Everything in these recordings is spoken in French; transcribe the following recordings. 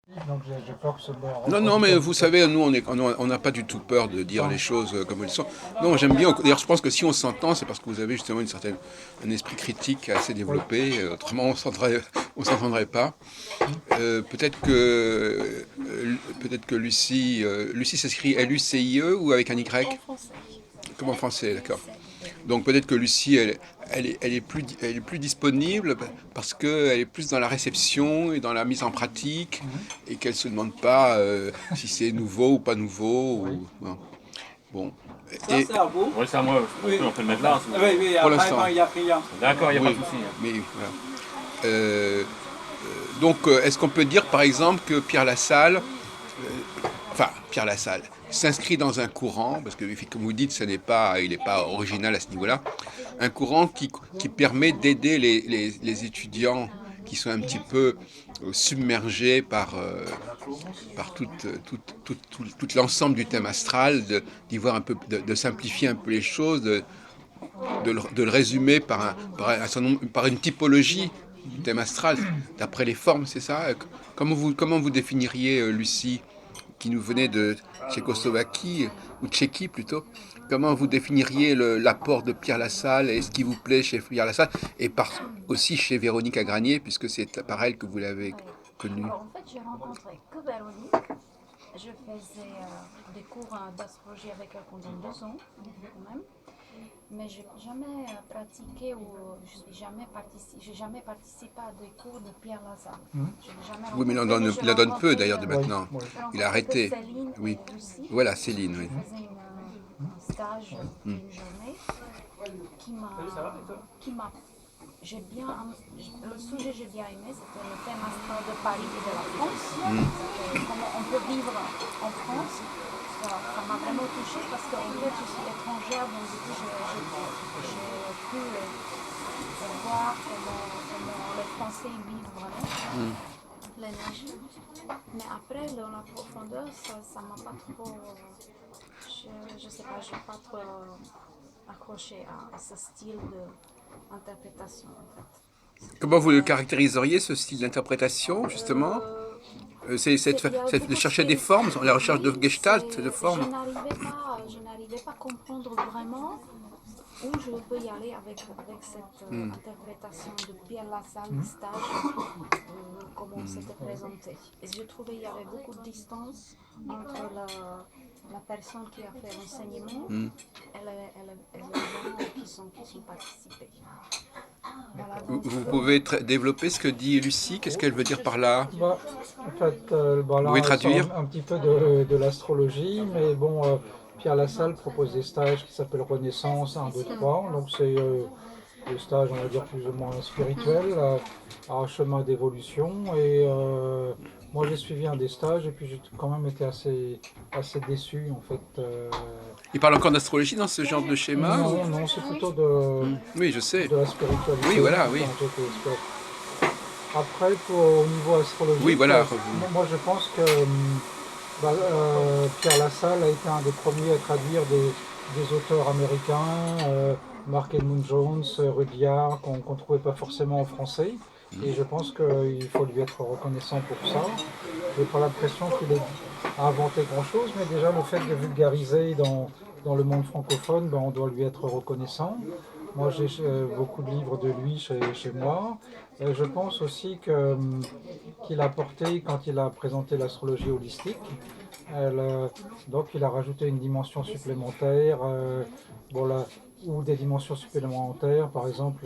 Donc j'ai peur que ce soit Non, non, mais vous savez, nous, on n'a pas du tout peur de dire les choses comme elles sont. Non, j'aime bien. D'ailleurs, je pense que si on s'entend, c'est parce que vous avez justement un esprit critique assez Oui. développé. Autrement, on s'entendrait pas. Peut-être que Lucie, Lucie s'écrit Lucie ou avec un Y, En français. comme en français, d'accord. C'est. Donc peut-être que Lucie, elle est plus disponible parce qu'elle est plus dans la réception et dans la mise en pratique Mhm. et qu'elle se demande pas si c'est nouveau ou pas nouveau. Oui. Bon. Bon. Ça, c'est à vous. Oui, c'est à moi. Oui. On peut le mettre là. Oui, oui, Pour après, l'instant. quand il y a client. D'accord, il n'y a Oui, pas de souci. mais voilà. Euh, donc, est-ce qu'on peut dire par exemple que Pierre Lassalle, enfin Pierre Lassalle, s'inscrit dans un courant, parce que comme vous dites, il n'est pas original à ce niveau-là, un courant qui permet d'aider les étudiants qui sont un petit peu submergés par tout l'ensemble du thème astral, d'y voir un peu, de simplifier un peu les choses, de le résumer par une typologie du thème astral, d'après les formes, c'est ça. Comment vous définiriez Lucie, qui nous venait de Tchécoslovaquie, ou Tchéquie plutôt, comment vous définiriez l'apport de Pierre Lassalle et ce qui vous plaît chez Pierre Lassalle, et aussi chez Véronique Agranier, puisque c'est par elle que vous l'avez Oui. connue. Alors, en fait, j'ai rencontré que Véronique. Je faisais des cours d'astrologie avec elle pendant 2 ans, quand même. Mais je n'ai jamais pratiqué ou j'ai jamais participé à des cours de Pierre Lassalle. Mhm. Je l'ai jamais Oui, mais rencontré, mais il en donne peu d'ailleurs de Oui, maintenant. oui. j'ai Il a rencontré que arrêté. Céline Oui. et Lucie. Voilà, Céline, Je oui. faisais un stage d'une journée qui m'a j'ai bien, le sujet que j'ai bien aimé, c'était le thème astral de Paris et de la France. Comment on peut vivre en France. Ça m'a vraiment touchée parce qu'en fait, je suis étrangère, donc du coup, j'ai pu voir comment les Français vivent vraiment l'énergie. Mais après, dans la profondeur, ça m'a pas trop. Je sais pas, je n'ai pas trop accroché à ce style d'interprétation en fait. Comment vous le caractériseriez, ce style d'interprétation, justement C'est de chercher des formes, la recherche de gestalt, de formes. Je n'arrivais pas à comprendre vraiment où je peux y aller avec cette interprétation de Pierre Lassalle, stage, comment c'était présenté. Et je trouvais qu'il y avait beaucoup de distance entre la personne qui a fait l'enseignement et les gens qui sont participés. Voilà, donc, Vous pouvez développer ce que dit Lucie. Qu'est-ce qu'elle veut dire par là? Bah, en fait, Vous là, pouvez on sort traduire? un petit peu de l'astrologie, mais bon, Pierre Lassalle propose des stages qui s'appellent Renaissance 1, 2, 3. Donc, c'est des stages, on va dire, plus ou moins spirituels, à un chemin d'évolution. Et moi, j'ai suivi un des stages et puis j'ai quand même été assez déçu, en fait. Il parle encore d'astrologie dans ce genre de schéma Non, non, c'est plutôt Oui, je sais. de la spiritualité. Oui, voilà, oui. Après, au niveau Oui, astrologique, voilà. moi je pense que Pierre Lassalle a été un des premiers à traduire des auteurs américains, Mark Edmund Jones, Rudyard, qu'on ne trouvait pas forcément en français. Et je pense qu'il faut lui être reconnaissant pour ça. Je n'ai pas l'impression qu'il ait inventé grand-chose, mais déjà le fait de vulgariser dans le monde francophone, ben, on doit lui être reconnaissant. Moi, j'ai beaucoup de livres de lui chez moi. Je pense aussi qu'il a apporté, quand il a présenté l'astrologie holistique, donc il a rajouté une dimension supplémentaire, bon, ou des dimensions supplémentaires, par exemple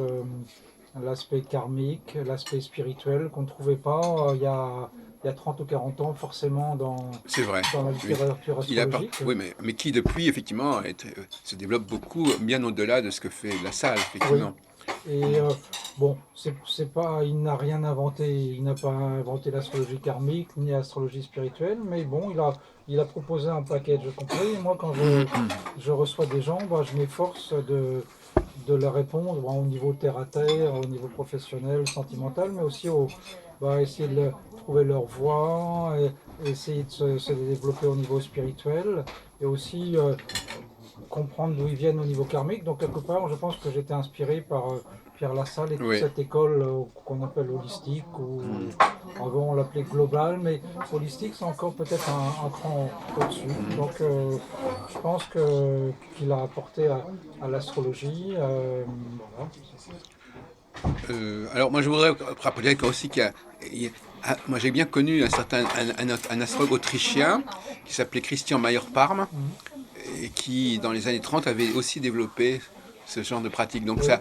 l'aspect karmique, l'aspect spirituel qu'on ne trouvait pas il y a 30 ou 40 ans forcément C'est vrai. dans la Oui. littérature astrologique. Oui, mais qui depuis, effectivement, se développe beaucoup, bien au-delà de ce que fait la salle, Oui. effectivement. Et bon, c'est pas, il n'a rien inventé, il n'a pas inventé l'astrologie karmique ni l'astrologie spirituelle, mais bon, il a proposé un package complet. Et moi, quand je reçois des gens, bah, je m'efforce de leur répondre au niveau terre à terre, au niveau professionnel, sentimental, mais aussi essayer de trouver leur voie, et essayer de se développer au niveau spirituel, et aussi comprendre d'où ils viennent au niveau karmique. Donc quelque part, je pense que j'étais inspiré par Pierre Lassalle et toute Oui. cette école qu'on appelle holistique, ou avant on l'appelait global, mais holistique c'est encore peut-être un cran au-dessus. Donc je pense qu'il a apporté à l'astrologie. Voilà. Alors moi je voudrais rappeler aussi moi j'ai bien connu un astrologue autrichien qui s'appelait Christian Mayer-Parme et qui dans les années 30 avait aussi développé ce genre de pratique. Donc Oui.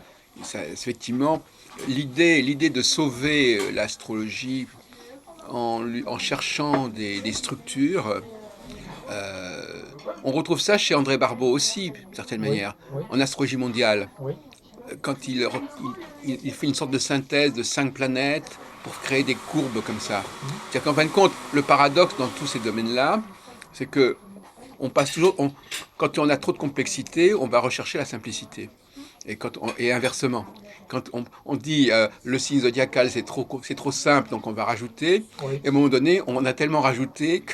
effectivement, l'idée de sauver l'astrologie en cherchant des structures, on retrouve ça chez André Barbeau aussi, d'une certaine Oui, manière, oui, en astrologie mondiale. oui, Quand il fait une sorte de synthèse de 5 planètes pour créer des courbes comme ça. C'est-à-dire qu'en fin de compte, le paradoxe dans tous ces domaines-là, c'est que on passe toujours, quand on a trop de complexité, on va rechercher la simplicité. Et inversement, quand on dit le signe zodiacal c'est trop simple, donc on va rajouter, oui. et à un moment donné, on a tellement rajouté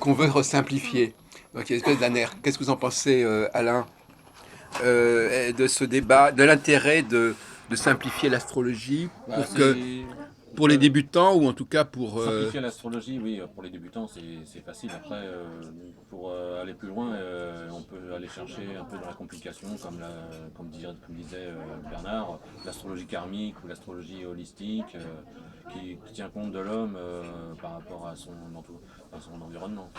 qu'on veut resimplifier. Donc il y a une espèce d'un air. Qu'est-ce que vous en pensez, Alain, de ce débat, de l'intérêt de simplifier l'astrologie pour les débutants ou en tout cas pour Simplifier l'astrologie, oui, pour les débutants c'est facile. Après, pour aller plus loin, on peut aller chercher un peu dans la complication, comme disait Bernard, l'astrologie karmique ou l'astrologie holistique, qui tient compte de l'homme par rapport à son environnement.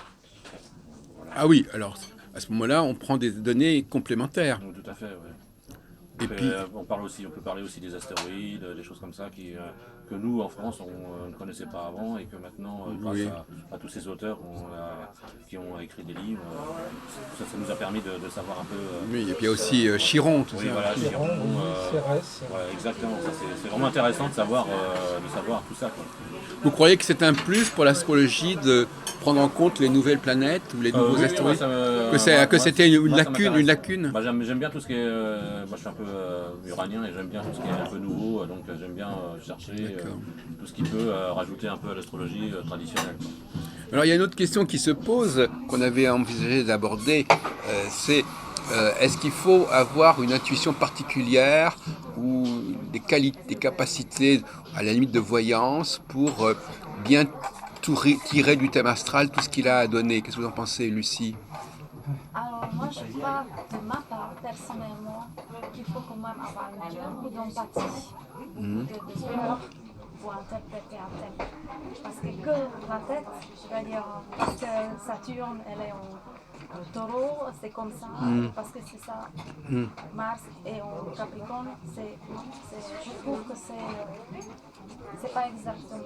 Voilà. Ah oui, alors à ce moment-là, on prend des données complémentaires. Donc, tout à fait, ouais. Et puis, On peut parler aussi des astéroïdes, des choses comme ça que nous en France on ne connaissait pas avant et que maintenant grâce oui. à tous ces auteurs qui ont écrit des livres, ça nous a permis de savoir un peu. Oui, et puis il y a aussi Chiron, tout Oui, ça. voilà, Chiron, oui, Cérès. voilà, exactement. C'est vraiment intéressant de savoir tout ça, quoi. Vous croyez que c'est un plus pour l'astrologie de prendre en compte les nouvelles planètes ou les nouveaux Oui, astéroïdes, moi, que c'était une ça lacune, m'intéresse. Bah, j'aime bien tout ce qui est. Moi, je suis un peu uranien et j'aime bien tout ce qui est un peu nouveau, donc j'aime bien chercher tout ce qui peut rajouter un peu à l'astrologie traditionnelle, quoi. Alors il y a une autre question qui se pose, qu'on avait envisagé d'aborder, c'est est-ce qu'il faut avoir une intuition particulière ou des qualités, des capacités à la limite de voyance pour bien tirer du thème astral tout ce qu'il a à donner. Qu'est-ce que vous en pensez, Lucie? Alors moi je crois de ma part personnellement qu'il faut quand même avoir beaucoup d'empathie, de cœur pour interpréter un thème. Parce que la tête, je veux dire, parce que Saturne elle est en taureau, c'est comme ça, parce que c'est ça. Mars est en Capricorne, je trouve que c'est pas exactement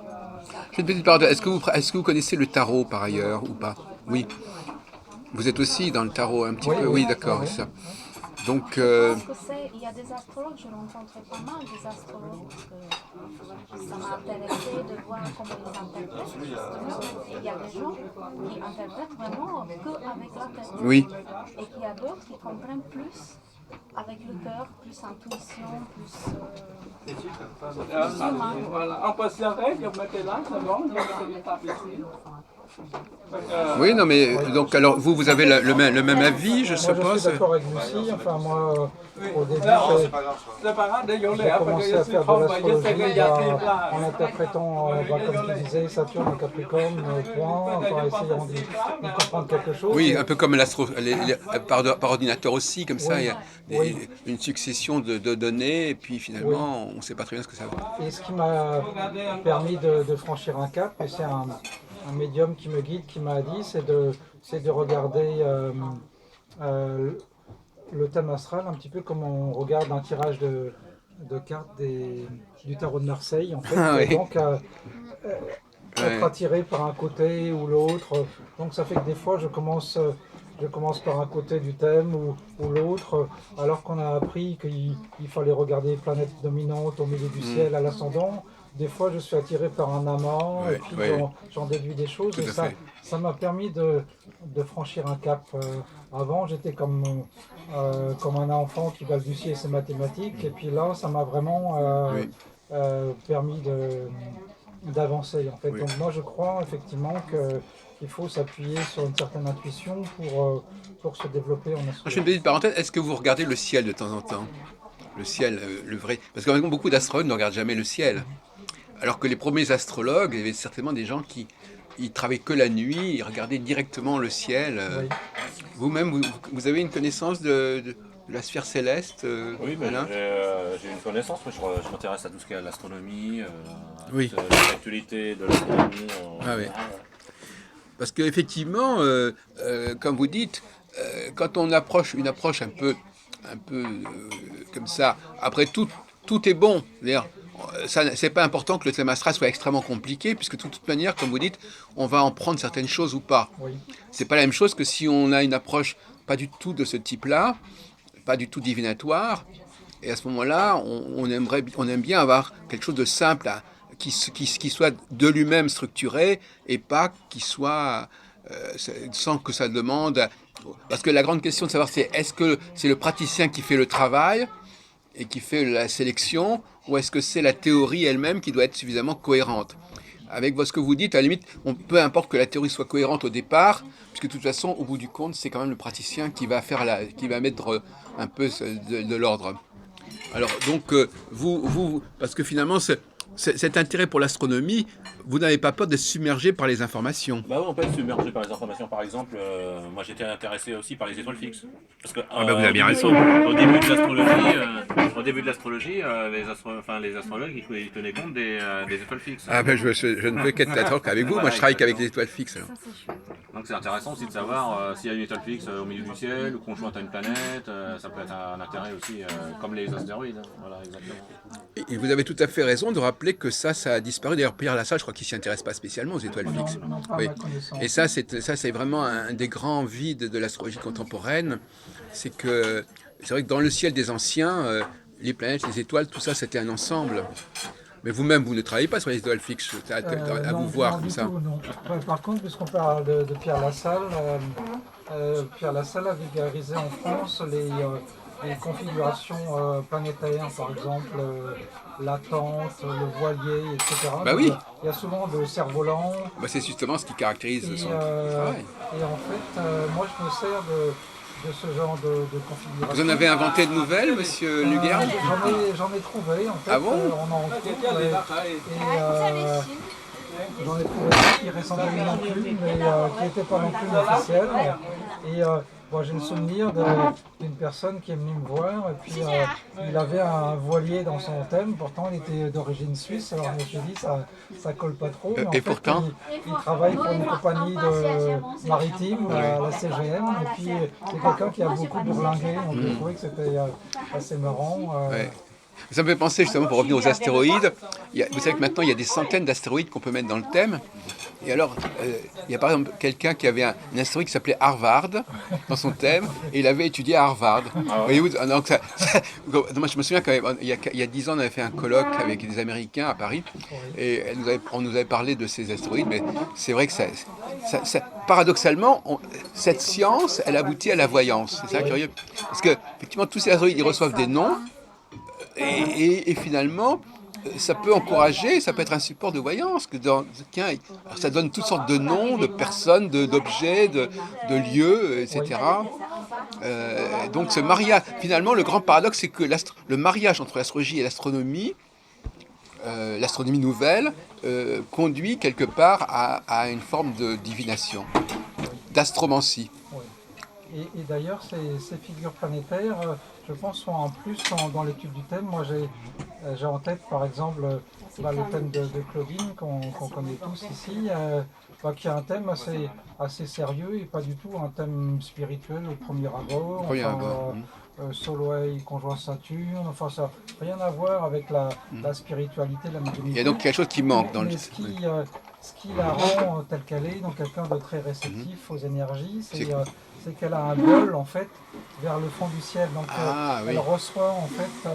ça. J'ai une petite parenthèse. Est-ce que vous connaissez le tarot par ailleurs ou pas? Oui. Vous êtes aussi dans le tarot un petit Oui, peu? oui, Oui, d'accord, oui. c'est ça. Donc, Je pense que il y a des astrologues, je rencontre pas mal des astrologues, ça m'a intéressé de voir comment ils interprètent justement. Et il y a des gens qui interprètent vraiment qu'avec la tête. oui. Et qu'il y a d'autres qui comprennent plus avec le cœur, plus intuition, plus humain. Voilà, on peut se lever, vous mettez là, c'est bon, vous mettez les tables ici. Oui, non, mais donc alors vous avez le même avis, je Moi, je suis suppose. d'accord avec Lucie. Enfin, moi, au début, C'est pas grave, désolé, j'ai parce que commencé je à suis faire de trop, je sais l'astrologie qu'il y a des plats. en interprétant, comme tu disais, Saturne en Capricorne, point, enfin, essayant d'y comprendre quelque chose. Oui, un peu comme par ordinateur aussi, comme ça, Oui, il y a oui. une succession de données, et puis finalement, on ne sait pas très bien ce que ça va. Et ce qui m'a permis de franchir un cap, et c'est un médium qui me guide, qui m'a dit, c'est de regarder le thème astral un petit peu comme on regarde un tirage de cartes du tarot de Marseille, en fait. Ah oui. Et donc, être Ouais. attiré par un côté ou l'autre. Donc ça fait que des fois, je commence par un côté du thème ou l'autre, alors qu'on a appris qu'il fallait regarder les planètes dominantes au milieu du ciel à l'ascendant. Des fois, je suis attiré par un amant, Ouais, et puis ouais. j'en déduis des choses. Tout Et à fait. ça m'a permis de franchir un cap. Avant, j'étais comme un enfant qui balbutiait ses mathématiques, et puis là, ça m'a vraiment Oui. permis d'avancer, en fait. Oui. Donc moi, je crois effectivement qu'il faut s'appuyer sur une certaine intuition pour se développer en Je fais une astrologie. petite parenthèse, est-ce que vous regardez le ciel de temps en temps? le ciel, le vrai. Parce que beaucoup d'astrologues ne regardent jamais le ciel. Alors que les premiers astrologues, il y avait certainement des gens qui ils travaillaient que la nuit, ils regardaient directement le ciel. Oui. Vous-même, vous avez une connaissance de la sphère céleste, Oui, mais Alain? j'ai une connaissance, mais je m'intéresse à tout ce qui est l'astronomie, à Oui. toute l'actualité de l'astronomie. Ah oui. Parce qu'effectivement, comme vous dites, quand on approche une approche un peu comme ça, après tout est bon. C'est-à-dire, c'est pas important que le thème astral soit extrêmement compliqué, puisque de toute manière, comme vous dites, on va en prendre certaines choses ou pas. Oui. C'est pas la même chose que si on a une approche pas du tout de ce type-là, pas du tout divinatoire, et à ce moment-là, on aime bien avoir quelque chose de simple, qui soit de lui-même structuré, et pas qui soit sans que ça demande. Parce que la grande question de savoir, c'est est-ce que c'est le praticien qui fait le travail et qui fait la sélection, ou est-ce que c'est la théorie elle-même qui doit être suffisamment cohérente? Avec ce que vous dites, à la limite, peu importe que la théorie soit cohérente au départ, puisque de toute façon, au bout du compte, c'est quand même le praticien qui va mettre un peu de l'ordre. Alors donc, parce que finalement, cet intérêt pour l'astronomie, vous n'avez pas peur d'être submergé par les informations. Bah oui, on peut être submergé par les informations. Par exemple, moi j'étais intéressé aussi par les étoiles fixes. Parce que, Ah bah vous avez bien raison. Au début de l'astrologie, les astrologues ils tenaient compte des étoiles fixes. Ah ben je ne peux qu'être d'accord avec vous, moi je travaille qu'avec les étoiles fixes. Alors. Ça, c'est chouette. Donc c'est intéressant aussi de savoir s'il y a une étoile fixe au milieu du ciel ou conjointe à une planète. Ça peut être un intérêt aussi, comme les astéroïdes. Hein. Voilà, exactement. Et vous avez tout à fait raison de rappeler que ça a disparu. D'ailleurs, Pierre Lassalle, je crois qu'il ne s'y intéresse pas spécialement aux étoiles fixes. Non, pas à Oui. ma connaissance. Et ça, c'est vraiment un des grands vides de l'astrologie contemporaine. C'est vrai que dans le ciel des anciens, les planètes, les étoiles, tout ça, c'était un ensemble. Mais vous-même, vous ne travaillez pas sur les étoiles fixes, à Non, vous voir non, comme du ça. tout, non. Par contre, puisqu'on parle de Pierre Lassalle, Pierre Lassalle a vulgarisé en France les configurations planétaires, par exemple la tente, le voilier, etc. Bah Donc, oui. il y a souvent de cerfs-volants. Bah, c'est justement ce qui caractérise Et, son travail. et en fait, moi, je me sers de ce genre de configuration. Vous en avez inventé de nouvelles, monsieur Luguerre? J'en ai trouvé, en fait. Ah bon On en retrouve. J'en ai trouvé un qui ressemblait non plus, mais qui n'était pas non plus officiel. Et moi, j'ai le souvenir d'une personne qui est venue me voir, et puis il avait un voilier dans son thème, pourtant il était d'origine suisse, alors je me suis dit ça colle pas trop. Mais en Et fait, pourtant il travaille pour une compagnie maritime, la CGM, et puis c'est quelqu'un qui a beaucoup bourlingué, donc j'ai trouvé que c'était assez marrant. Ouais. Ça me fait penser justement, pour revenir aux astéroïdes, vous savez que maintenant il y a des centaines d'astéroïdes qu'on peut mettre dans le thème. Et alors, il y a par exemple quelqu'un qui avait un astéroïde qui s'appelait Harvard dans son thème, et il avait étudié à Harvard. Voyez-vous, donc moi je me souviens qu'il y a 10 ans, on avait fait un colloque avec des Américains à Paris, et on nous avait parlé de ces astéroïdes, mais c'est vrai que paradoxalement, cette science, elle aboutit à la voyance. C'est ça curieux. Parce que, effectivement, tous ces astéroïdes, ils reçoivent des noms, et finalement, ça peut encourager, ça peut être un support de voyance. Alors ça donne toutes sortes de noms, de personnes, d'objets, de lieux, etc. Donc ce mariage, finalement, le grand paradoxe, c'est que le mariage entre l'astrologie et l'astronomie nouvelle, conduit quelque part à une forme de divination, d'astromancie. Et d'ailleurs, ces figures planétaires, je pense, sont en plus dans l'étude du thème. Moi, j'ai en tête, par exemple, le thème de Claudine, qu'on connaît tous ici, qui a un thème assez sérieux et pas du tout un thème spirituel au premier abord. Soleil conjoint Saturne, enfin ça n'a rien à voir avec la spiritualité, la médiumnité. Il y a donc quelque chose qui manque dans le... Ce qui la rend telle qu'elle est, donc quelqu'un de très réceptif aux énergies, c'est qu'elle a un bol en fait vers le fond du ciel, donc elle reçoit en fait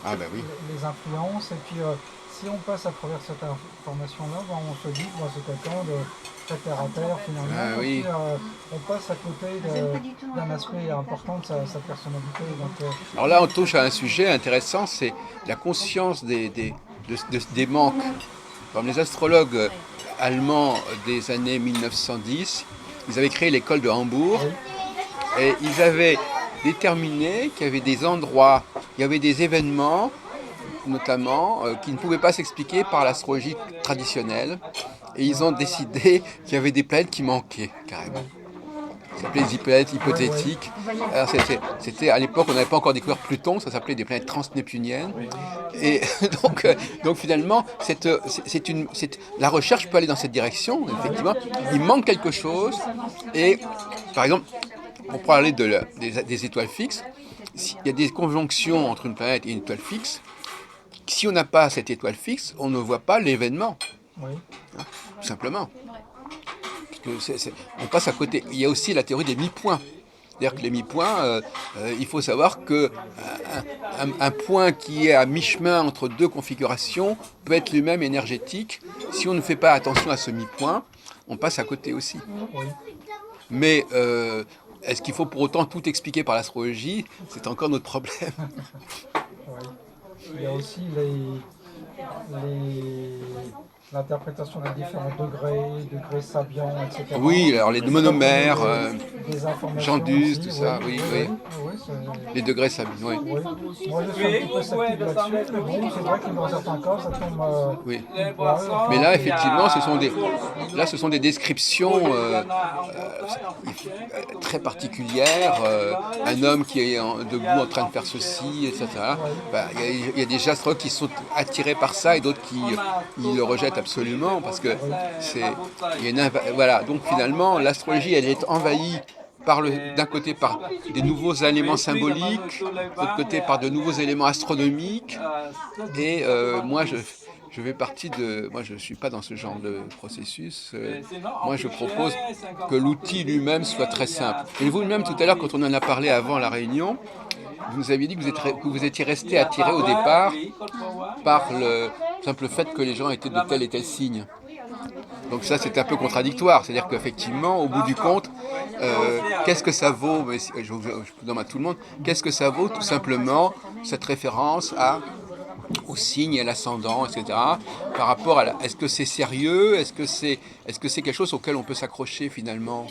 les influences, et puis si on passe à travers cette information-là, on se dit que c'est quelqu'un de très terre à terre finalement, et puis on passe à côté d'un aspect important de sa personnalité. Donc, alors là on touche à un sujet intéressant, c'est la conscience des manques. Comme les astrologues allemands des années 1910, ils avaient créé l'école de Hambourg, et ils avaient déterminé qu'il y avait des endroits il y avait des événements, notamment, qui ne pouvaient pas s'expliquer par l'astrologie traditionnelle. Et ils ont décidé qu'il y avait des planètes qui manquaient, carrément. Ça s'appelait des planètes hypothétiques. Alors c'était à l'époque, on n'avait pas encore découvert Pluton, ça s'appelait des planètes transnéptuniennes. Et donc finalement, la recherche peut aller dans cette direction. Effectivement, il manque quelque chose. Et par exemple, pour parler des étoiles fixes, s'il y a des conjonctions entre une planète et une étoile fixe, si on n'a pas cette étoile fixe, on ne voit pas l'événement. Oui. Tout simplement. On passe à côté. Il y a aussi la théorie des mi-points. C'est-à-dire que les mi-points, il faut savoir que un point qui est à mi-chemin entre deux configurations peut être lui-même énergétique. Si on ne fait pas attention à ce mi-point, on passe à côté aussi. Oui. Mais est-ce qu'il faut pour autant tout expliquer par l'astrologie? C'est encore notre problème. Oui. Il y a aussi l'interprétation des différents degrés Sabian, etc. Oui, alors les monomères, Des informations Jandus, aussi, tout ça, oui. Les degrés Sabian, oui. Oui. Moi, je suis un petit peu sceptique là-dessus, mais bon, c'est vrai que dans certains cas, ça tombe. Oui. Mais là, effectivement, ce sont des descriptions très particulières. Un homme qui est debout en train de faire ceci, etc. Ben, il y a des astrologues qui sont attirés par ça et d'autres qui le rejettent absolument parce que voilà. Donc finalement, l'astrologie, elle est envahie d'un côté par des nouveaux éléments symboliques, de l'autre côté par de nouveaux éléments astronomiques. Et moi, je fais partie de... Moi, je ne suis pas dans ce genre de processus. Moi, je propose que l'outil lui-même soit très simple. Et vous-même, tout à l'heure, quand on en a parlé avant la réunion, vous nous aviez dit que vous étiez resté attiré au départ par le simple fait que les gens étaient de tel et tel signe. Donc ça, c'est un peu contradictoire. C'est-à-dire qu'effectivement, au bout du compte, qu'est-ce que ça vaut, mais je demande à tout le monde, qu'est-ce que ça vaut tout simplement cette référence au signe et à l'ascendant, etc. Par rapport à est-ce que c'est sérieux, est-ce que c'est quelque chose auquel on peut s'accrocher finalement?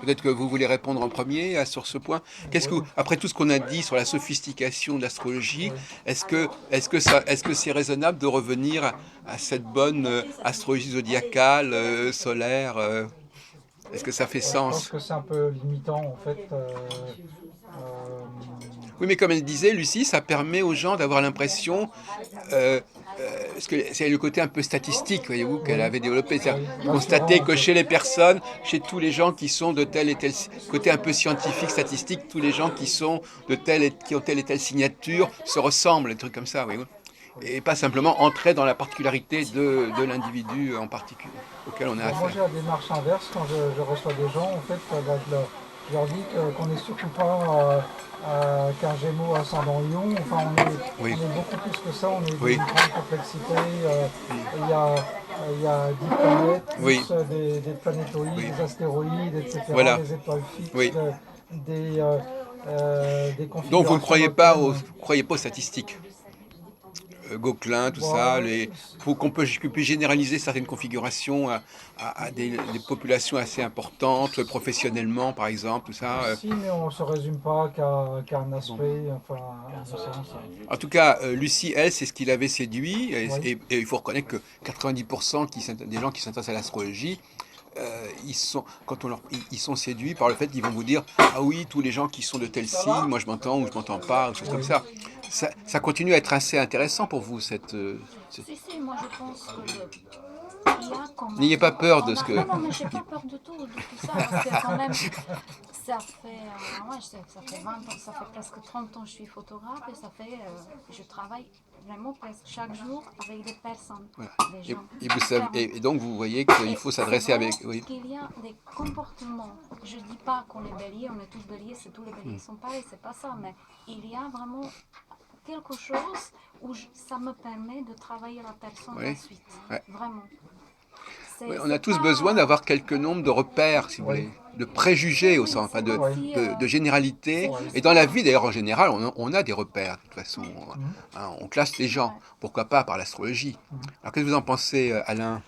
Peut-être que vous voulez répondre en premier sur ce point. Après tout ce qu'on a dit sur la sophistication de l'astrologie, est-ce que c'est raisonnable de revenir à cette bonne astrologie zodiacale, solaire Est-ce que ça fait sens? Je pense que c'est un peu limitant en fait. Oui, mais comme elle disait, Lucie, ça permet aux gens d'avoir l'impression, parce que c'est le côté un peu statistique, voyez-vous, qu'elle avait développé, c'est-à-dire constater que chez les personnes, chez tous les gens qui sont de tel et tel, côté un peu scientifique, statistique, tous les gens qui sont qui ont telle et telle signature se ressemblent, des trucs comme ça, voyez-vous. Et pas simplement entrer dans la particularité de l'individu en particulier auquel on a affaire. Moi j'ai la démarche inverse quand je reçois des gens, en fait, je leur dis qu'on n'est surtout pas qu'un Gémeaux ascendant Lion, enfin on est beaucoup plus que ça, on est d'une grande complexité, il y a 10 planètes, plus des planétoïdes, des astéroïdes, etc., voilà. des étoiles fixes, des configurations. Donc vous ne croyez pas aux statistiques? Gauquelin, tout ça, pour qu'on puisse généraliser certaines configurations à des populations assez importantes, professionnellement par exemple, tout ça. Si, mais on ne se résume pas qu'à un aspect, enfin, En tout cas, Lucie, elle, c'est ce qui l'avait séduit, et il faut reconnaître que 90% des gens qui s'intéressent à l'astrologie, ils sont séduits par le fait qu'ils vont vous dire « Ah oui, tous les gens qui sont de tel signe, moi je m'entends ou je m'entends pas », ou choses comme ça. Ça continue à être assez intéressant pour vous, Si, moi je pense que N'ayez pas peur de ce que... Non, mais j'ai pas peur de tout ça, parce que quand même, ça fait 20 ans, ça fait presque 30 ans que je suis photographe, et je travaille vraiment presque chaque jour avec des personnes, des gens. Et donc vous voyez qu'il faut s'adresser avec... Oui. Qu'il y a des comportements, je dis pas qu'on est bélier, on est tous béliers, c'est tous les béliers qui sont pareils, c'est pas ça, mais il y a vraiment quelque chose où ça me permet de travailler la personne ensuite, vraiment. Oui, on a tous besoin d'avoir quelques nombres de repères, si vous voulez, de préjugés au sens, enfin de généralités. Et dans la vie, d'ailleurs, en général, on a des repères, de toute façon. On classe les gens, pourquoi pas par l'astrologie. Alors, qu'est-ce que vous en pensez, Alain?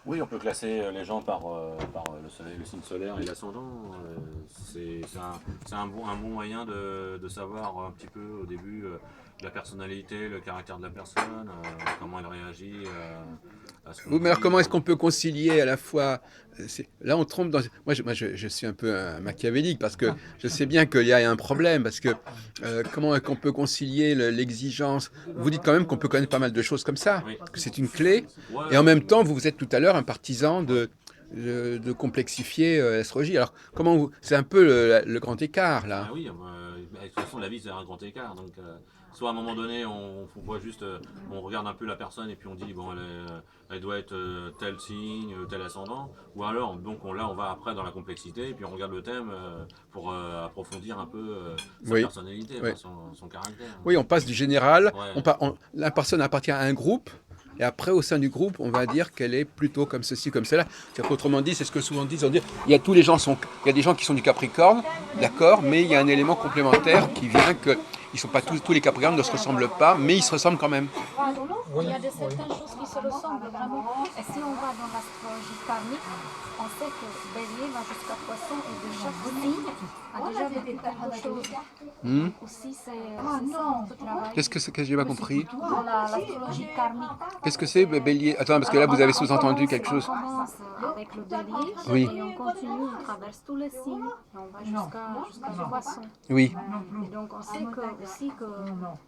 Oui, on peut classer les gens par le soleil, le signe solaire et l'ascendant. C'est un bon moyen de savoir un petit peu au début la personnalité, le caractère de la personne, comment elle réagit à ce qu'on Oui, mais alors dit. comment est-ce qu'on peut concilier à la fois là on trompe dans... Moi, je suis un peu un machiavélique parce que je sais bien qu'il y a un problème parce que comment est-ce qu'on peut concilier l'exigence? Vous dites quand même qu'on peut connaître pas mal de choses comme ça, Oui. que c'est une clé, Ouais, et en même temps vous êtes tout à l'heure un partisan de complexifier l'astrologie. Alors c'est un peu le grand écart là. ah oui, de toute façon la vie c'est un grand écart. Donc soit à un moment donné on voit juste, on regarde un peu la personne et puis on dit bon elle doit être tel signe, tel ascendant. Ou alors donc là on va après dans la complexité et puis on regarde le thème pour approfondir un peu sa Oui. personnalité, Oui. enfin, son caractère. Oui, on passe du général, Ouais. la personne appartient à un groupe, et après, au sein du groupe, on va dire qu'elle est plutôt comme ceci, comme cela. Autrement dit, c'est ce que souvent disent, on dit, il y a tous les gens il y a des gens qui sont du Capricorne, d'accord, mais il y a un élément complémentaire qui vient que ils sont pas tous les Capricornes ne se ressemblent pas, mais ils se ressemblent quand même. Il y a certaines choses qui se ressemblent vraiment. Et si on va dans l'astrologie karmique, on sait que Bélier va jusqu'à Poisson et de chaque signe a déjà vécu quelque chose. Aussi, c'est ça un peu travail. Qu'est-ce que c'est que j'ai pas compris? Dans l'astrologie karmique. Qu'est-ce que c'est, Bélier? Attends, parce que là, vous avez sous-entendu quelque chose. On commence avec le Bélier Oui. et on continue, on traverse tous les signes et on va jusqu'à Poisson. Oui. Et donc on sait aussi que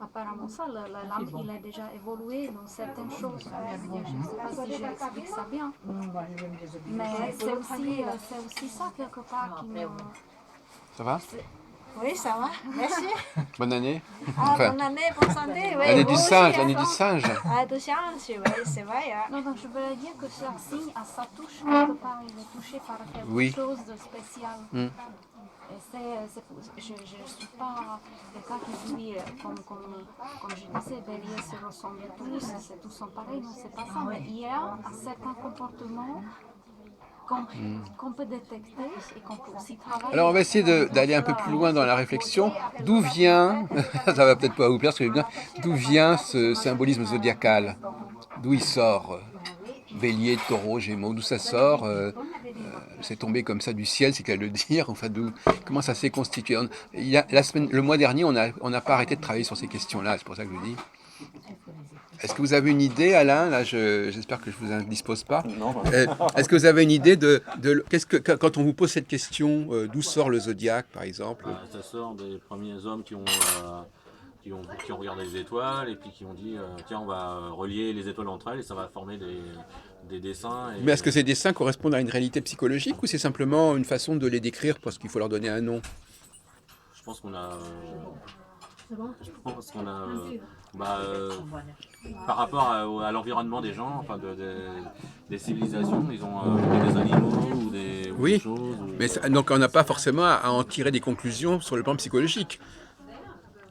apparemment ça, l'âme il a déjà évolué dans certaines choses. Je ne sais pas si j'explique ça bien. Mais c'est aussi ça quelque part qui me... Ça va? Oui, ça va, merci. Bonne année. Ah, Enfin, bonne année, bonne santé. Oui, l'année vous du aussi, singe, hein. l'année du singe. Ah, de chance, oui, c'est vrai. Hein. Non, donc je voulais dire que chaque signe a sa touche quelque part, il est touché par quelque Oui. chose de spécial. Et je ne suis pas le cas qui dit, comme je disais, Bélier se ressemblent tous, tous sont pareils, non, c'est pas ça. Mais il y a un certain comportement qu'on peut détecter et qu'on peut aussi travailler. Alors on va essayer d'aller un peu plus loin dans la réflexion. D'où vient, ça va peut-être pas vous plaire, d'où vient ce symbolisme zodiacal? D'où il sort? Bélier, Taureau, Gémeaux, d'où ça sort? C'est tombé comme ça du ciel, c'est qu'à le dire. Enfin, comment ça s'est constitué? Le mois dernier, on n'a pas arrêté de travailler sur ces questions-là. C'est pour ça que je dis. Est-ce que vous avez une idée, Alain? Là, j'espère que je ne vous indispose pas. Non. Est-ce que vous avez une idée quand on vous pose cette question, d'où sort le zodiaque, par exemple? Ça sort des premiers hommes qui ont regardé les étoiles et puis qui ont dit tiens, on va relier les étoiles entre elles et ça va former des dessins. Mais est-ce que ces dessins correspondent à une réalité psychologique ou c'est simplement une façon de les décrire parce qu'il faut leur donner un nom? Je pense qu'on a par rapport à l'environnement des gens, enfin des civilisations, ils ont des animaux ou des Oui, choses. mais donc on n'a pas forcément à en tirer des conclusions sur le plan psychologique.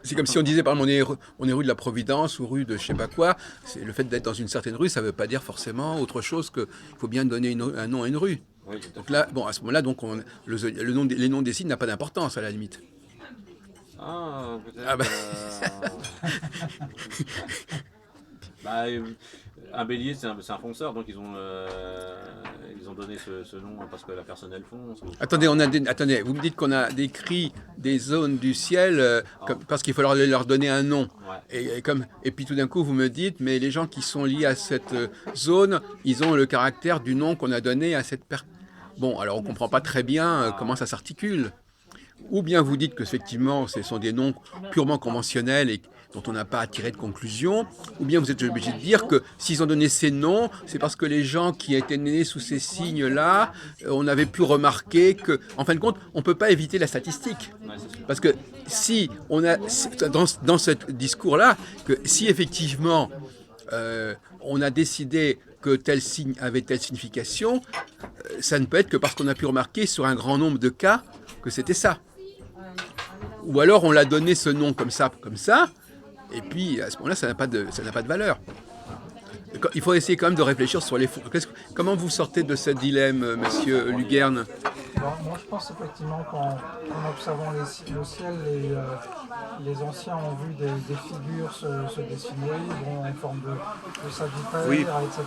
C'est comme si on disait, par exemple, on est rue de la Providence ou rue de je sais pas quoi. Le fait d'être dans une certaine rue, ça ne veut pas dire forcément autre chose qu'il faut bien donner un nom à une rue. Oui, tout à Donc fait. là, bon, à ce moment-là, donc les noms des signes n'ont pas d'importance à la limite. Ah, peut-être. Ah bah. Un bélier, c'est un fonceur, donc ils ont donné ce nom parce que la personne elle fonce. Attendez, attendez, vous me dites qu'on a décrit des zones du ciel parce qu'il faut leur donner un nom. Ouais. Et puis tout d'un coup, vous me dites, mais les gens qui sont liés à cette zone, ils ont le caractère du nom qu'on a donné à cette personne. Bon, alors on ne comprend pas très bien comment ça s'articule. Ou bien vous dites qu'effectivement, ce sont des noms purement conventionnels et dont on n'a pas à tirer de conclusion, ou bien vous êtes obligé de dire que s'ils ont donné ces noms, c'est parce que les gens qui étaient nés sous ces signes-là, on avait pu remarquer que, en fin de compte, on ne peut pas éviter la statistique. Ouais, c'est sûr. Parce que si on a, dans ce discours-là, que si effectivement on a décidé que tel signe avait telle signification, ça ne peut être que parce qu'on a pu remarquer sur un grand nombre de cas que c'était ça. Ou alors on l'a donné ce nom comme ça, et puis à ce moment-là, ça n'a pas de valeur. Il faut essayer quand même de réfléchir sur les fonds. Comment vous sortez de ce dilemme, monsieur Lugern? Bon, moi, je pense effectivement qu'en observant le ciel, les anciens ont vu des figures se dessiner, bon, en forme de Sagittaire, Oui. etc.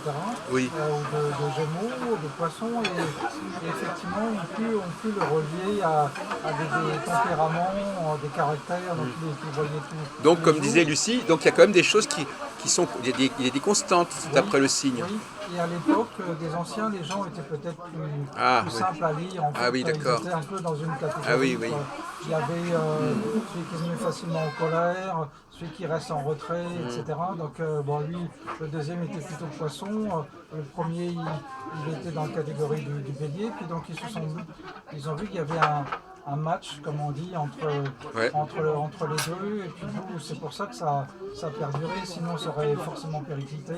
Oui. Ou de Gémeaux, de Poissons, et effectivement, on peut le relier à des tempéraments, des caractères, donc ils voyaient tout. Donc, tous les comme jours. disait Lucie, donc il y a quand même des choses qui sont, il y a des constantes d'après le signe. Oui, et à l'époque des anciens, les gens étaient peut-être plus Oui. simples à lire. En fait, Oui, d'accord. ils étaient un peu dans une catégorie. Ah oui, oui. Quoi. Il y avait celui qui se met facilement en colère, celui qui reste en retrait, etc. Donc, bon, lui, le deuxième était plutôt poisson. Le premier, il était dans la catégorie du bélier. Puis donc, ils ont vu qu'il y avait un match, comme on dit, Ouais. entre les deux. Et puis nous, c'est pour ça que ça a perduré. Sinon, ça aurait forcément périclité.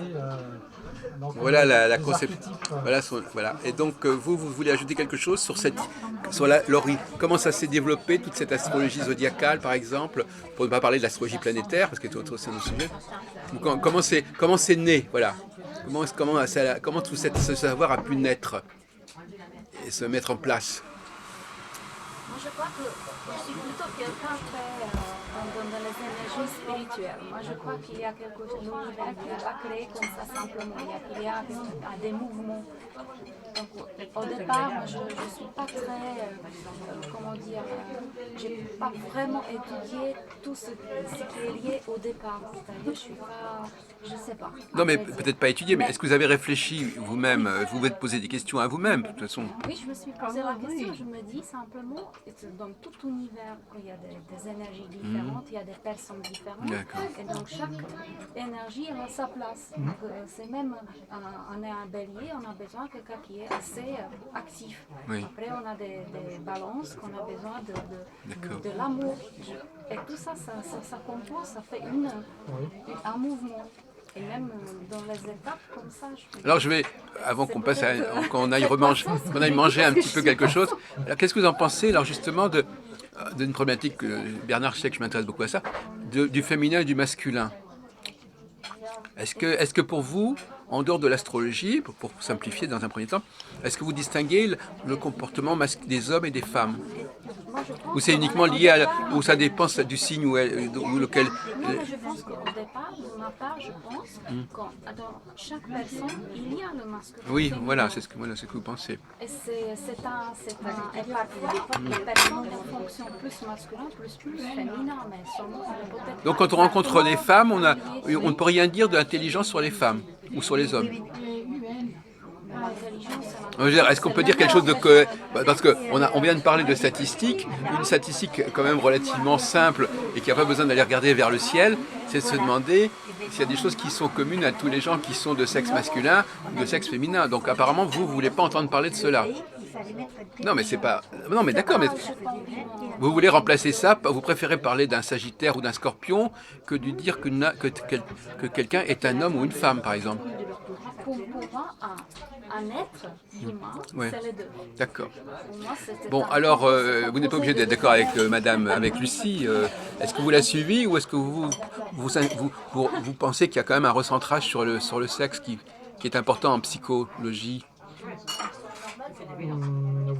Donc, Voilà la des concept. archétypes, Voilà. Et donc vous voulez ajouter quelque chose sur comment ça s'est développé toute cette astrologie zodiacale par exemple, pour ne pas parler de l'astrologie planétaire parce que c'est un autre sujet. Comment c'est né, voilà. Comment tout ce savoir a pu naître et se mettre en place. Moi, je crois que je suis plutôt quelqu'un très dans les énergies spirituelles. Moi, je crois qu'il y a quelque chose, l'univers qui n'est pas créé comme ça simplement. Il y a des mouvements. Donc, au départ, moi, je ne suis pas très, comment dire, j'ai pas vraiment étudié tout ce qui est lié au départ. C'est-à-dire, je suis pas, je sais pas. Non mais à vrai dire. peut-être pas étudier, mais est-ce que vous avez réfléchi vous-même, vous vous êtes posé des questions à vous-même de toute façon? Oui, je me suis posé la question, je me dis simplement, dans tout univers, il y a des énergies différentes, il y a des personnes différentes, D'accord. et donc chaque énergie a sa place. Donc, c'est même, on est un bélier, on a besoin de quelqu'un qui est assez actif. Oui. Après, on a des balances, qu'on a besoin D'accord. de l'amour. Et tout ça, ça compose, ça fait un mouvement. Et même dans les étapes comme ça, Alors je vais, avant qu'on passe qu'on aille manger un petit peu quelque chose, alors qu'est-ce que vous en pensez alors justement d'une problématique que Bernard sait que je m'intéresse beaucoup à ça, du féminin et du masculin. Est-ce que pour vous, en dehors de l'astrologie, pour simplifier dans un premier temps, est-ce que vous distinguez le comportement des hommes et des femmes? Ou c'est uniquement lié ou ça dépend du signe ou lequel... Non, mais je pense qu'au départ, de ma part, je pense que dans chaque personne, il y a le masculin. Oui, féminin. voilà, c'est ce que vous pensez. Et c'est un. Et parfois, les personnes fonctionnent plus masculin, plus féminin, mais sûrement, peut-être. Donc pas quand on rencontre des femmes, on exactement ne peut rien dire de l'intelligence sur les femmes ou sur les hommes. l'intelligence, Je veux dire, est-ce qu'on peut dire quelque chose parce qu'on vient de parler de statistiques, une statistique quand même relativement simple et qui n'a pas besoin d'aller regarder vers le ciel, c'est de se demander s'il y a des choses qui sont communes à tous les gens qui sont de sexe masculin ou de sexe féminin. Donc apparemment, vous ne voulez pas entendre parler de cela. Non mais c'est pas... Non mais d'accord, mais vous voulez remplacer ça, vous préférez parler d'un Sagittaire ou d'un Scorpion que de dire que quelqu'un est un homme ou une femme, par exemple. pour moi, un être humain, Ouais. c'est les deux. D'accord. Pour moi, c'était Bon, un- alors, vous n'êtes pas obligé d'être d'accord avec avec Lucie. Est-ce que vous la suivez ou est-ce que vous pensez qu'il y a quand même un recentrage sur le sexe qui est important en psychologie?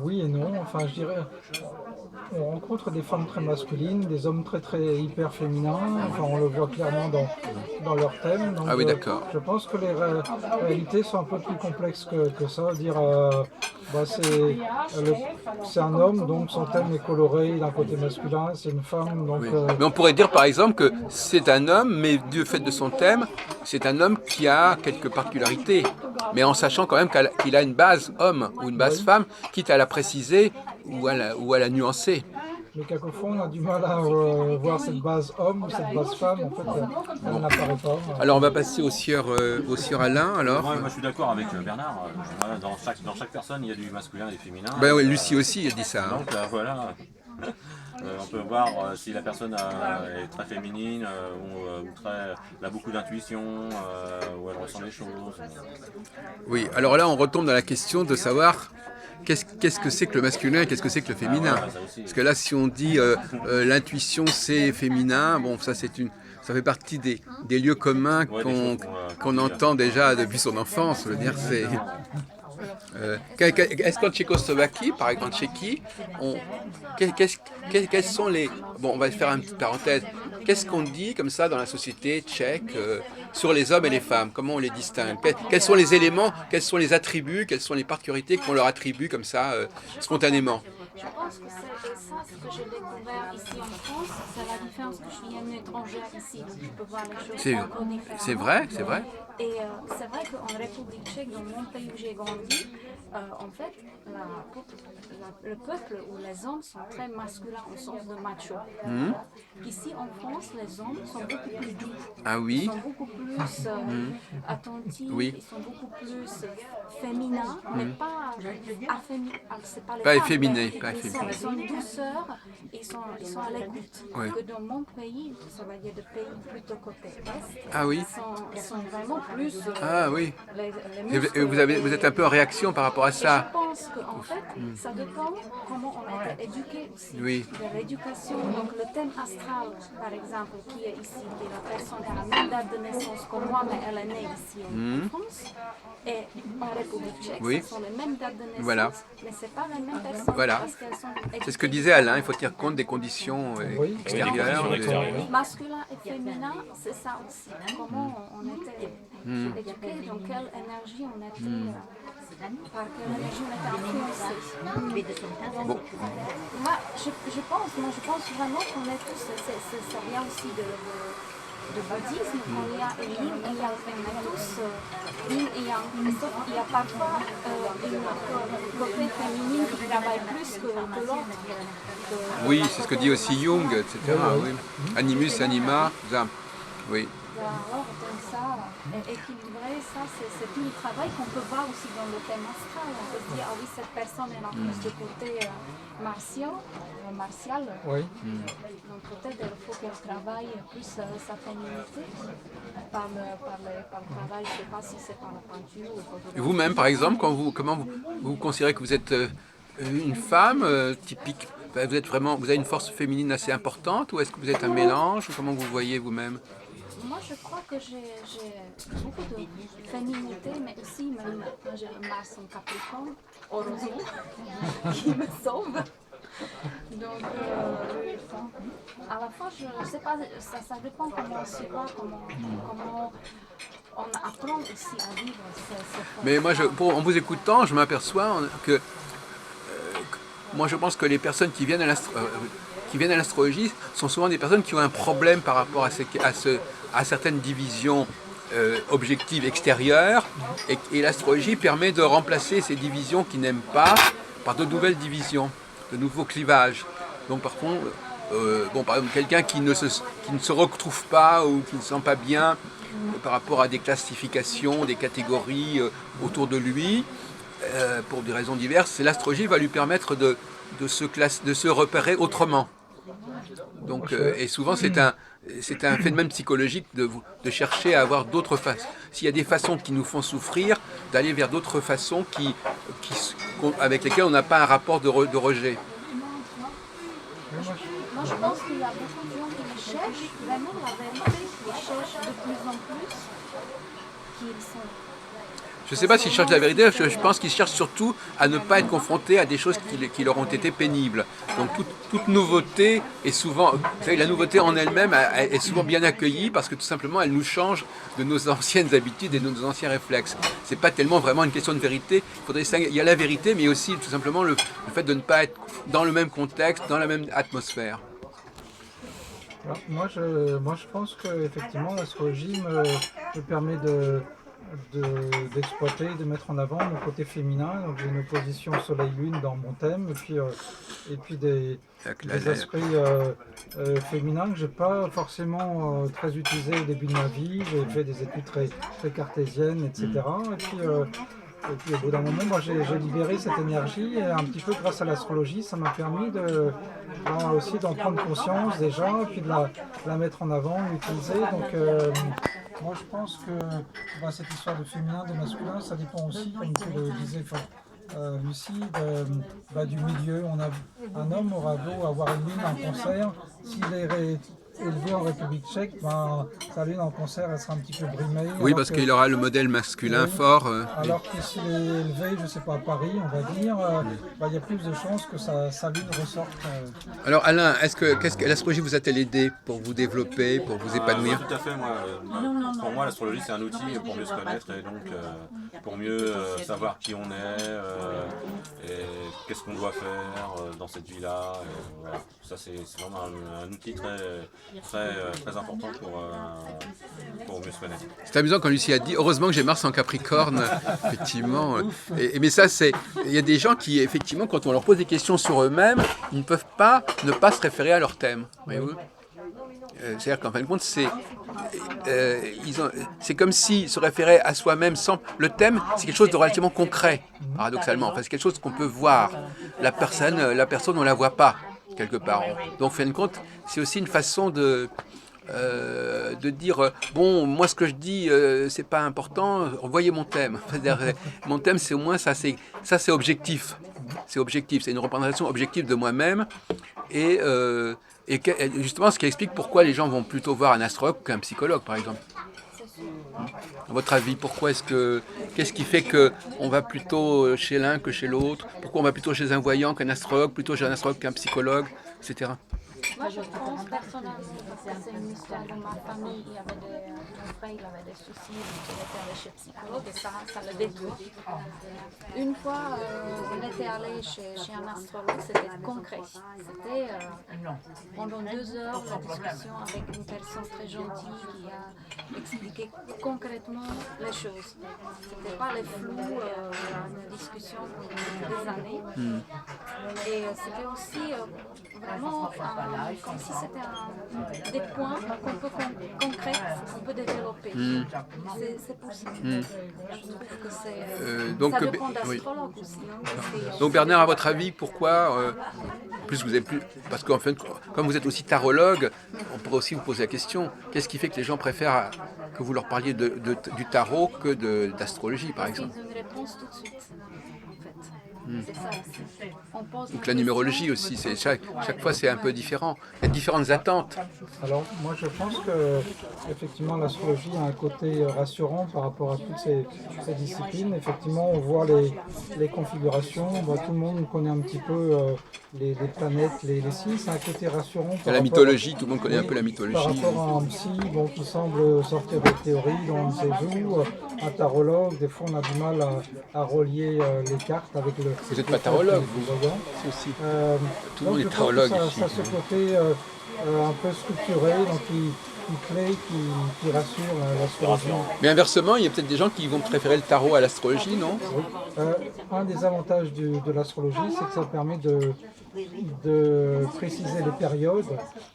Oui et non, enfin je dirais, on rencontre des femmes très masculines, des hommes très très hyper féminins, enfin on le voit clairement dans leur thème. Donc, Ah oui, d'accord. je pense que les réalités sont un peu plus complexes que ça. Dire, c'est un homme, donc son thème est coloré d'un côté masculin, c'est une femme, donc... Oui. Mais on pourrait dire par exemple que c'est un homme, mais du fait de son thème, c'est un homme qui a quelques particularités, mais en sachant quand même qu'il a une base homme ou une base femme, quitte à la préciser ou à la nuancer. Mais quelquefois on a du mal à voir cette base homme ou cette base femme, en fait elle n'apparaît pas. Alors on va passer au sieur Alain alors. Moi, je suis d'accord avec Bernard. Voilà, dans chaque personne, il y a du masculin et du féminin. Ben oui, Lucie aussi elle dit ça. Hein. Donc voilà. On peut voir si la personne est très féminine ou elle a beaucoup d'intuition ou elle ressent les choses. Oui, alors là on retombe dans la question de savoir qu'est-ce que c'est que le masculin et qu'est-ce que c'est que le féminin. Parce que là si on dit l'intuition c'est féminin, bon ça ça fait partie des lieux communs qu'on entend déjà depuis son enfance. Je veux dire, Est-ce qu'en Tchécoslovaquie, par exemple en Tchéquie, quels sont les... Bon, on va faire une petite parenthèse. Qu'est-ce qu'on dit comme ça dans la société tchèque sur les hommes et les femmes? Comment on les distingue? Quels sont les éléments, quels sont les attributs, quelles sont les particularités qu'on leur attribue comme ça, spontanément? Je pense que c'est ça ce que j'ai découvert ici en France, c'est la différence que je suis une étrangère ici, donc je peux voir les choses encore différemment. C'est vrai, c'est vrai. Et c'est vrai qu'en République tchèque, dans mon pays où j'ai grandi, en fait, le peuple ou les hommes sont très masculins au sens de macho. Ici en France, les hommes sont beaucoup plus doux. Ah oui. Ils sont beaucoup plus attentifs, Oui. ils sont beaucoup plus féminins, mais pas c'est pas les Pas femmes, efféminés, mais pas ils sont une douceur, ils sont à l'écoute. Oui. Que dans mon pays, ça va dire de pays plutôt côté est, Ah oui. ils sont vraiment plus Ah oui. les Et muscles. vous êtes un peu en réaction par rapport à Et ça. je pense qu'en fait, ça dépend comment on a été éduqué aussi. Oui. De l'éducation, donc le thème astral, par exemple, qui est ici, qui est la personne qui a la même date de naissance que moi, mais elle est née ici en France, et en République tchèque, Oui. ce sont les mêmes dates de naissance, Voilà. mais ce n'est pas les mêmes personnes. Voilà. Parce qu'elles sont C'est ce que éduquées disait Alain, il faut tenir compte des conditions Oui. extérieures. Masculin et féminin, c'est ça aussi. Comment on était éduqués, dans quelle énergie on était, par quelle énergie on était influencé. Bon. Moi, je pense vraiment qu'on est tous, ça vient aussi de bouddhisme, quand il y a yin et yang, on est tous yin et yang. Sauf qu'il y a parfois une côté féminine qui travaille plus que l'autre. Oui, c'est ce que dit aussi Jung, etc. Oui. Animus, anima, ça. Oui. Alors, donc ça, équilibrer, ça, c'est tout le travail qu'on peut voir aussi dans le thème astral. On peut se dire, ah oui, cette personne, elle a plus de côté martial. Oui. Donc peut-être il faut qu'elle travaille plus sa féminité par le travail, je ne sais pas si c'est par la peinture ou par Et vous-même, par exemple, comment vous considérez que vous êtes une femme typique? Vous avez une force féminine assez importante, ou est-ce que vous êtes un mélange, ou comment vous voyez vous-même? Moi, je crois que j'ai beaucoup de féminité, mais aussi même j'ai un Mars en Capricorne, heureusement, qui me sauve. Donc, à la fois, je ne sais pas, ça dépend comment on se voit, comment on apprend aussi à vivre ces Mais moi, en vous écoutant, je m'aperçois que moi, je pense que les personnes qui viennent à l'astrologie sont souvent des personnes qui ont un problème par rapport à certaines divisions objectives extérieures, et l'astrologie permet de remplacer ces divisions qu'ils n'aiment pas par de nouvelles divisions, de nouveaux clivages. Donc par contre, par exemple, quelqu'un qui ne se retrouve pas ou qui ne se sent pas bien par rapport à des classifications, des catégories autour de lui, pour des raisons diverses, l'astrologie va lui permettre de se repérer autrement. Donc, et souvent c'est un phénomène psychologique de chercher à avoir d'autres façons. S'il y a des façons qui nous font souffrir, d'aller vers d'autres façons avec lesquelles on n'a pas un rapport de rejet. Moi, je pense qu'il y a beaucoup de gens qui cherchent vraiment la vérité, qui cherchent de plus en plus qui ils sont. Je ne sais pas s'ils cherchent la vérité, je pense qu'ils cherchent surtout à ne pas être confrontés à des choses qui leur ont été pénibles. Donc toute nouveauté est souvent, vous savez, la nouveauté en elle-même est souvent bien accueillie parce que tout simplement elle nous change de nos anciennes habitudes et de nos anciens réflexes. C'est pas tellement vraiment une question de vérité. Il y a la vérité, mais aussi tout simplement le fait de ne pas être dans le même contexte, dans la même atmosphère. Alors, moi, je pense qu'effectivement, l'astrologie me permet d'exploiter, de mettre en avant mon côté féminin. Donc j'ai une opposition Soleil-Lune dans mon thème, et puis des esprits féminins que j'ai pas forcément très utilisés au début de ma vie. J'ai fait des études très cartésiennes, etc. Et puis au bout d'un moment, moi, j'ai libéré cette énergie, et un petit peu grâce à l'astrologie, ça m'a permis aussi d'en prendre conscience déjà, et puis de la mettre en avant, l'utiliser. Donc moi je pense que cette histoire de féminin, de masculin, ça dépend aussi, comme tu le disais Lucie, du milieu. Un homme aura beau avoir une lune en concert, s'il est élevé en République tchèque, ben, sa lune en cancer, elle sera un petit peu brimée. Oui, alors parce que- qu'il aura le modèle masculin Oui. fort. Alors que s'il est élevé, je ne sais pas, à Paris, on va dire, ben, il y a plus de chances que sa lune ressorte. Alors Alain, qu'est-ce que l'astrologie vous a-t-elle aidé pour vous développer, pour vous épanouir? Tout à fait, moi, pour moi l'astrologie c'est un outil pour mieux se connaître et donc pour mieux savoir qui on est et qu'est-ce qu'on doit faire dans cette vie-là. Voilà. Ça c'est vraiment un outil très important pour mieux se connaître. C'est amusant quand Lucie a dit heureusement que j'ai Mars en Capricorne, effectivement. Mais ça, il y a des gens qui, effectivement, quand on leur pose des questions sur eux-mêmes, ils ne peuvent pas ne pas se référer à leur thème. Voyez-vous. C'est-à-dire qu'en fin de compte, c'est comme s'ils se référaient à soi-même sans... Le thème, c'est quelque chose de relativement concret, paradoxalement. Enfin, c'est quelque chose qu'on peut voir. La personne, on ne la voit pas, quelque part. Donc, en fin de compte, c'est aussi une façon de dire bon, moi ce que je dis c'est pas important, voyez mon thème. Mon thème, c'est au moins ça c'est objectif, c'est une représentation objective de moi-même et justement ce qui explique pourquoi les gens vont plutôt voir un astrologue qu'un psychologue par exemple. À votre avis, qu'est-ce qui fait que on va plutôt chez l'un que chez l'autre? Pourquoi on va plutôt chez un voyant qu'un astrologue, plutôt chez un astrologue qu'un psychologue, etc. Moi, je pense personnellement que c'est une histoire de ma famille. Il y avait mon frère, il avait des soucis, donc il était allé chez psychologue et ça le détruit. Une fois, on était allé chez un astrologue, c'était concret. C'était pendant 2 heures de discussion avec une personne très gentille qui a expliqué concrètement les choses. C'était pas les flous, une discussion pendant des années. Et c'était aussi vraiment comme si c'était des points qu'on peut concrets, qu'on peut développer. C'est possible. Je trouve que ça dépend d'astrologue aussi. Donc Bernard, à votre avis, pourquoi en plus vous avez plus, parce qu'en fait, comme vous êtes aussi tarologue, on pourrait aussi vous poser la question, qu'est-ce qui fait que les gens préfèrent que vous leur parliez du tarot que d'astrologie, par exemple? Ils ont une réponse tout de suite. C'est ça aussi. Donc la numérologie aussi, chaque fois c'est un peu différent. Il y a différentes attentes. Alors moi je pense que effectivement l'astrologie a un côté rassurant par rapport à toutes ces disciplines. Effectivement on voit les configurations, tout le monde connaît un petit peu les planètes, les signes, c'est un côté rassurant. La mythologie, tout le monde connaît un peu la mythologie. Par rapport à un psy qui semble sortir des théories dont on ne sait où, un tarologue, des fois on a du mal à relier les cartes avec le... Vous n'êtes pas tarologue, vous voyons. C'est aussi. Tout le Donc monde je est pense tarologue que ici. ça a ce côté un peu structuré, donc qui rassure l'astrologie. Mais inversement, il y a peut-être des gens qui vont préférer le tarot à l'astrologie, non? Oui. Un des avantages de l'astrologie, c'est que ça permet de préciser les périodes,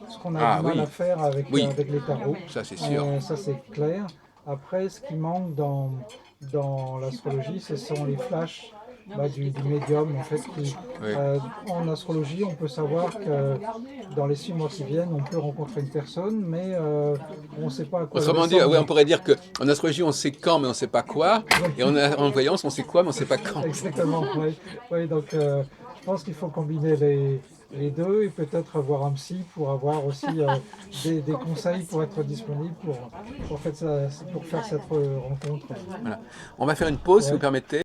ce qu'on a du mal à faire avec les tarots. Ça c'est sûr. Ça c'est clair. Après, ce qui manque dans l'astrologie, ce sont les flashs du médium. En fait, en astrologie, on peut savoir que dans les 6 mois qui viennent, on peut rencontrer une personne, mais on ne sait pas à quoi. Autrement dit, on pourrait dire qu'en astrologie, on sait quand, mais on ne sait pas quoi. Et en voyance, on sait quoi, mais on ne sait pas quand. Exactement, oui. Donc, je pense qu'il faut combiner les deux et peut-être avoir un psy pour avoir aussi des conseils pour être disponible pour faire cette rencontre. Voilà. On va faire une pause, si vous permettez.